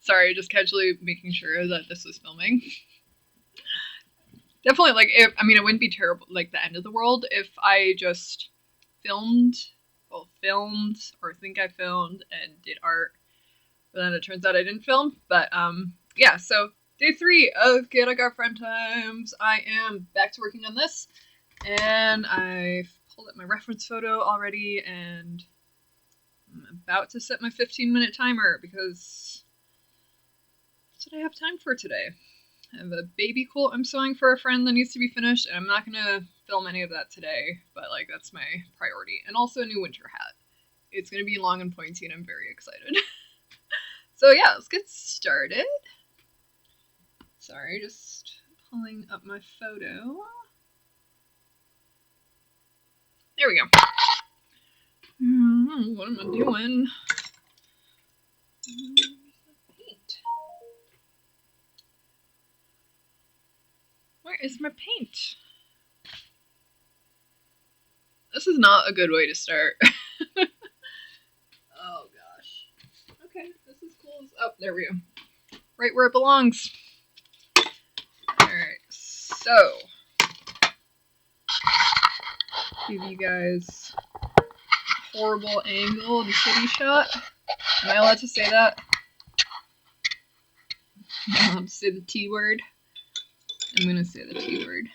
Sorry, just casually making sure that this was filming. Definitely, like, it wouldn't be terrible, like, the end of the world if I just filmed, or think I filmed, and did art, but then it turns out I didn't film. But, yeah, so day 3 of Get a Girlfriend Times. I am back to working on this, and I've pulled up my reference photo already, and I'm about to set my 15-minute timer, because that's what I have time for today. I have a baby quilt I'm sewing for a friend that needs to be finished, and I'm not going to film any of that today, but, like, that's my priority. And also a new winter hat. It's going to be long and pointy, and I'm very excited. So yeah, let's get started. Sorry, just pulling up my photo. There we go. What am I doing? Paint. Where is my paint? This is not a good way to start. Oh gosh. Okay, this is cool. Oh, there we go. Right where it belongs. Alright, so give you guys a horrible angle and city shot. Am I allowed to say that? I'm allowed to say the T word. I'm gonna say the T word.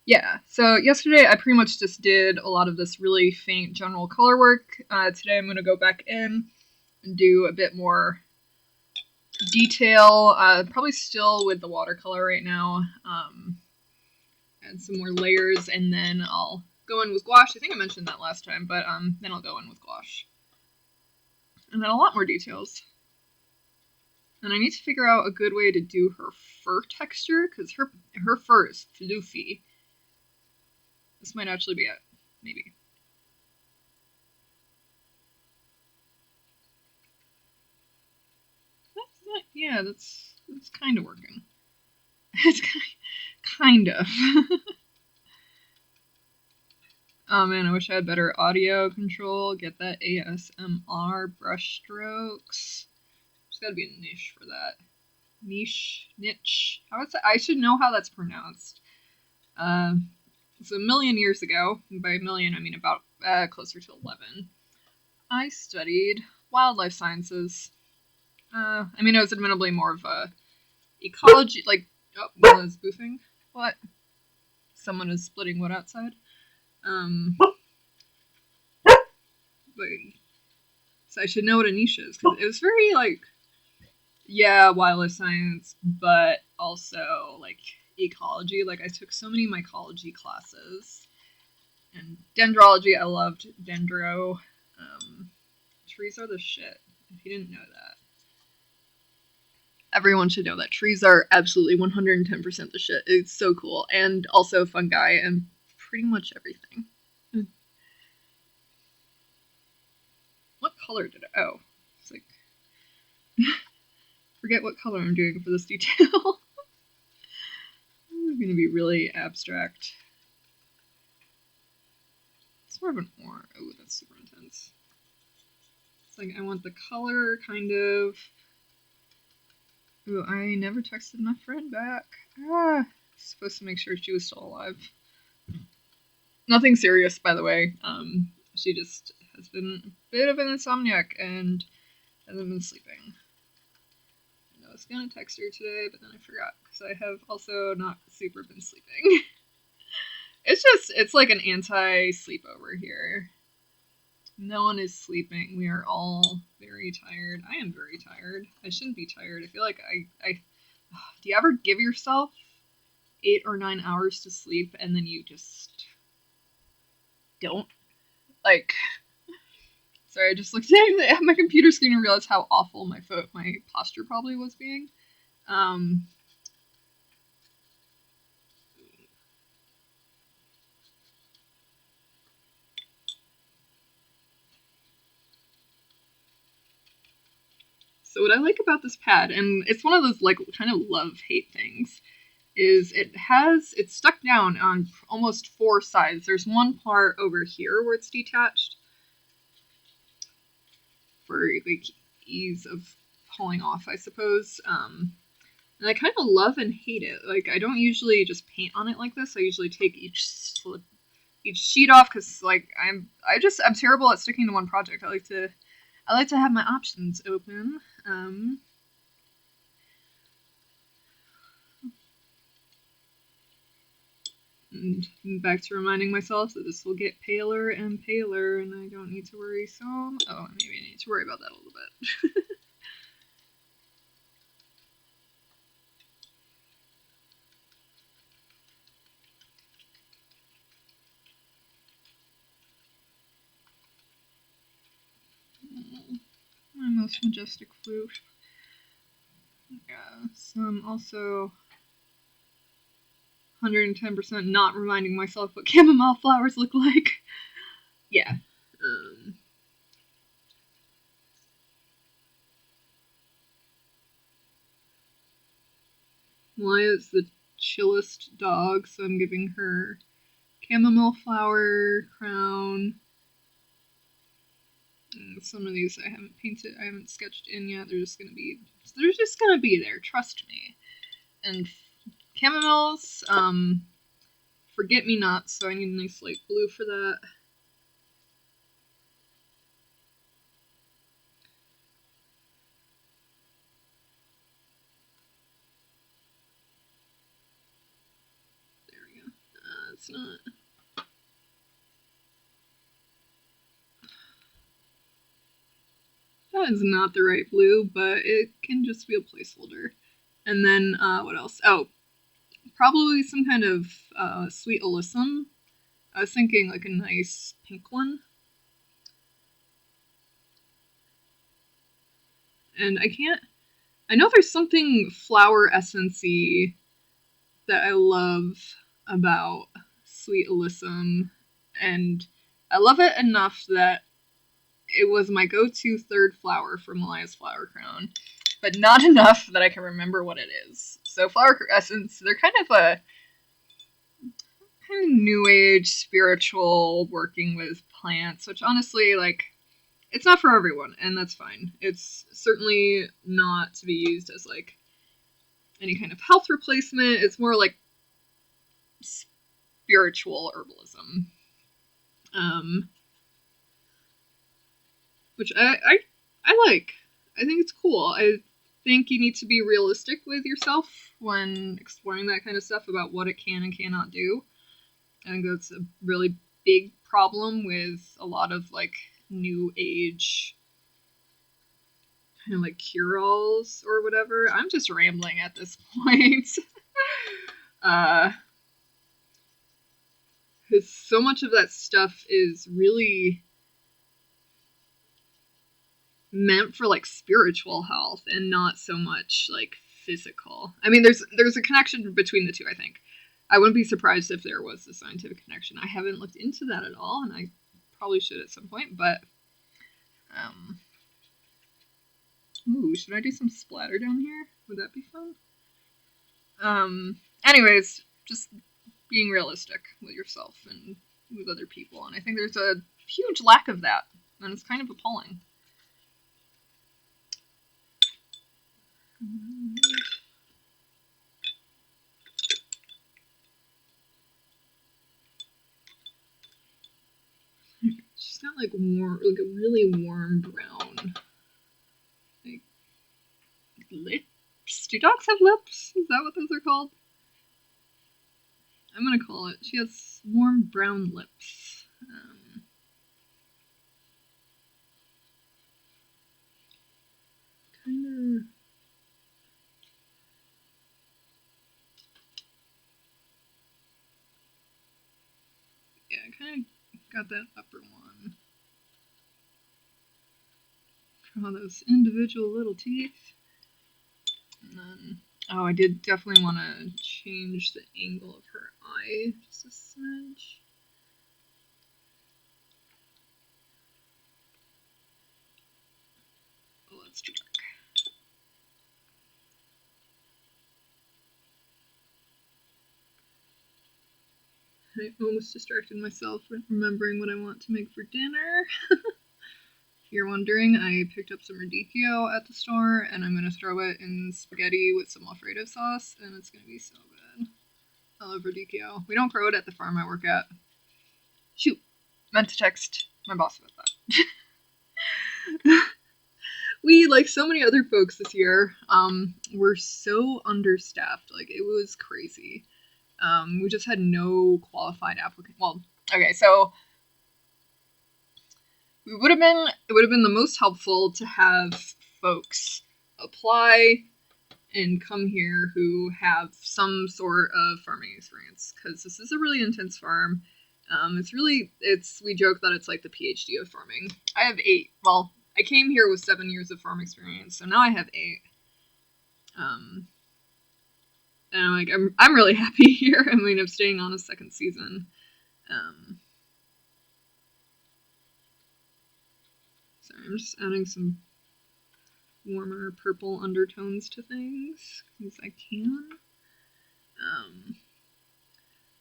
Yeah, so yesterday I pretty much just did a lot of this really faint general color work. Today I'm going to go back in and do a bit more detail, probably still with the watercolor right now, add some more layers, and then I'll go in with gouache. I think I mentioned that last time, but then I'll go in with gouache. And then a lot more details. And I need to figure out a good way to do her fur texture, because her fur is floofy. This might actually be it. Maybe. That's kind of working. It's kind of. Oh man, I wish I had better audio control. Get that ASMR brush strokes. There's gotta be a niche for that. Niche. I should know how that's pronounced. So a million years ago, and by a million I mean about closer to 11, I studied wildlife sciences. It was admittedly more of a ecology, like, oh, one is boofing. What? Someone is splitting wood outside. But, so I should know what a niche is, because it was very, like, yeah, wildlife science, but also, like, ecology. Like, I took so many mycology classes, and dendrology, I loved dendro. Trees are the shit, if you didn't know that. Everyone should know that trees are absolutely 110% the shit. It's so cool, and also fungi, and pretty much everything. What color did I, oh, it's like, forget what color I'm doing for this detail. It's gonna be really abstract. It's more of an orange. Oh, that's super intense. It's like I want the color kind of. Ooh, I never texted my friend back. Supposed to make sure she was still alive. Nothing serious, by the way. She just has been a bit of an insomniac and hasn't been sleeping. I was gonna text her today, but then I forgot because I have also not super been sleeping. It's like an anti-sleepover here. No one is sleeping. We are all very tired. I am very tired. I shouldn't be tired. I feel like I do you ever give yourself 8 or 9 hours to sleep and then you just don't? Like, sorry, I just looked at my computer screen and realized how awful my posture probably was being. So what I like about this pad, and it's one of those like kind of love-hate things, is it's stuck down on almost 4 sides. There's one part over here where it's detached, for like ease of pulling off, I suppose. And I kind of love and hate it. Like I don't usually just paint on it like this. I usually take each sheet off because like I'm terrible at sticking to one project. I like to have my options open. And back to reminding myself that this will get paler and paler, and I don't need to worry so. Oh, maybe I need to worry about that a little bit. My most majestic flute. Yeah, so I'm also 110% not reminding myself what chamomile flowers look like. Yeah. Maya's the chillest dog, so I'm giving her chamomile flower crown. And some of these I haven't sketched in yet. They're just gonna be there. Trust me. And chamomiles, forget me not. So I need a nice light blue for that. There we go. It's not. That is not the right blue, but it can just be a placeholder. And then, what else? Oh, probably some kind of sweet alyssum. I was thinking like a nice pink one. And I know there's something flower essency that I love about sweet alyssum, and I love it enough that it was my go-to third flower for Malaya's flower crown, but not enough that I can remember what it is. So flower essence, they're kind of new age spiritual working with plants, which honestly, like, it's not for everyone, and that's fine. It's certainly not to be used as like any kind of health replacement. It's more like spiritual herbalism, which I like. I think it's cool. I think you need to be realistic with yourself when exploring that kind of stuff about what it can and cannot do. I think that's a really big problem with a lot of like new age kind of like cure-alls or whatever. I'm just rambling at this point. Because so much of that stuff is really meant for like spiritual health and not so much like physical. I mean, there's a connection between the two. I think I wouldn't be surprised if there was a scientific connection. I haven't looked into that at all, and I probably should at some point. But ooh, should I do some splatter down here? Would that be fun? Anyways, just being realistic with yourself and with other people, and I think there's a huge lack of that, and it's kind of appalling. She's got like like a really warm brown, like lips. Do dogs have lips? Is that what those are called? I'm gonna call it. She has warm brown lips. Kind of. Yeah, kind of got that upper one. Draw those individual little teeth. And then, oh, I did definitely want to change the angle of her eye just a smidge. Oh, that's too dark. I almost distracted myself from remembering what I want to make for dinner. you're wondering, I picked up some radicchio at the store, and I'm gonna throw it in spaghetti with some Alfredo sauce, and it's gonna be so good. I love radicchio. We don't grow it at the farm I work at. Shoot, meant to text my boss about that. We, like so many other folks this year, were so understaffed. Like, it was crazy. We just had no qualified applicants. Well, okay, so it would have been the most helpful to have folks apply and come here who have some sort of farming experience, because this is a really intense farm. We joke that it's like the PhD of farming. I have 8. Well, I came here with 7 years of farm experience, so now I have 8. And I'm really happy here. I mean, I'm staying on a second season. Sorry, I'm just adding some warmer purple undertones to things because I can.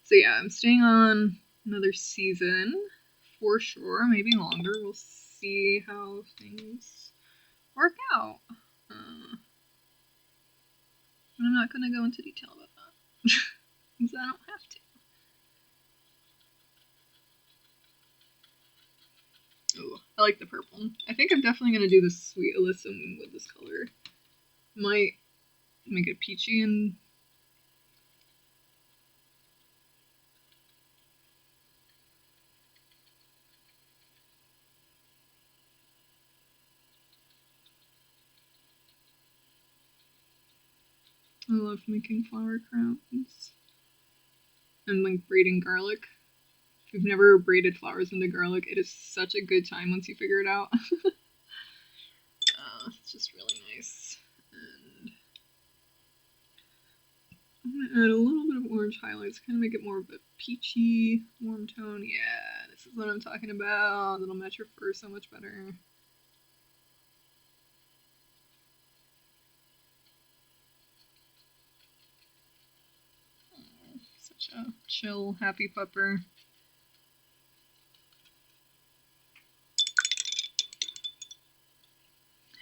So yeah, I'm staying on another season for sure, maybe longer. We'll see how things work out. But I'm not going to go into detail about that because I don't have to. Oh, I like the purple. I think I'm definitely going to do the sweet alyssum with this color. Might make it peachy and I love making flower crowns and like braiding garlic. If you've never braided flowers into garlic, it is such a good time once you figure it out. It's just really nice. And I'm gonna add a little bit of orange highlights, kind of make it more of a peachy, warm tone. Yeah, this is what I'm talking about. It'll match your fur so much better. Oh, such a chill, happy pupper.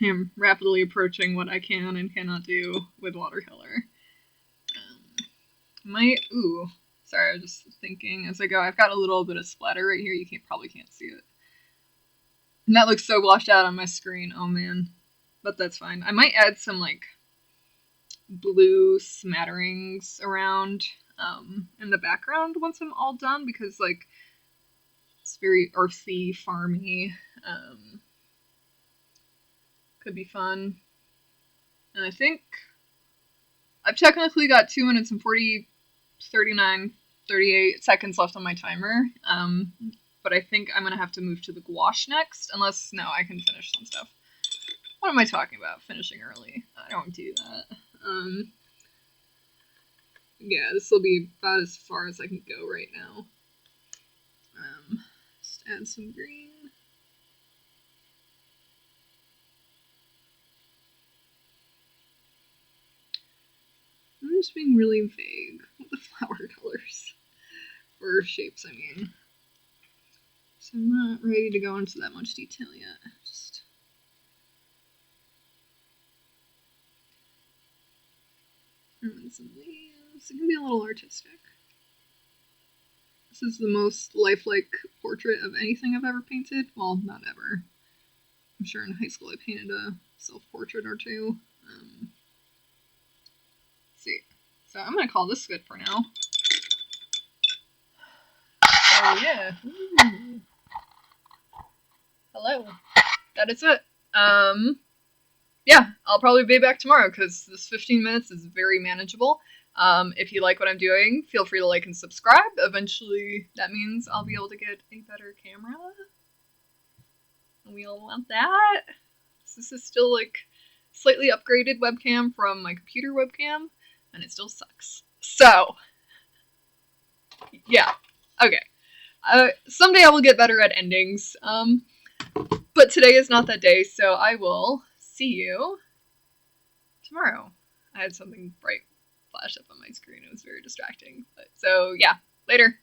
I'm rapidly approaching what I can and cannot do with watercolor. Sorry, I was just thinking as I go. I've got a little bit of splatter right here. You probably can't see it. And that looks so washed out on my screen. Oh man. But that's fine. I might add some like blue smatterings around in the background once I'm all done, because like it's very earthy, farmy. Could be fun. And I think I've technically got 2 minutes and 38 seconds left on my timer. But I think I'm gonna have to move to the gouache next, unless no, I can finish some stuff. What am I talking about? Finishing early. I don't do that. Yeah, this will be about as far as I can go right now. Just add some green. I'm just being really vague with the flower colors. Or shapes, I mean. So I'm not ready to go into that much detail yet. Just and some leaves. It can be a little artistic. This is the most lifelike portrait of anything I've ever painted. Well, not ever. I'm sure in high school I painted a self-portrait or two. Let's see. So I'm gonna call this good for now. Oh yeah. Ooh. Hello. That is it. Yeah, I'll probably be back tomorrow because this 15 minutes is very manageable. If you like what I'm doing, feel free to like and subscribe. Eventually, that means I'll be able to get a better camera. And we all want that. This is still like slightly upgraded webcam from my computer webcam, and it still sucks. So, yeah, okay. Someday I will get better at endings. But today is not that day, so I will see you tomorrow. I had something bright flash up on my screen. It was very distracting. So yeah, later.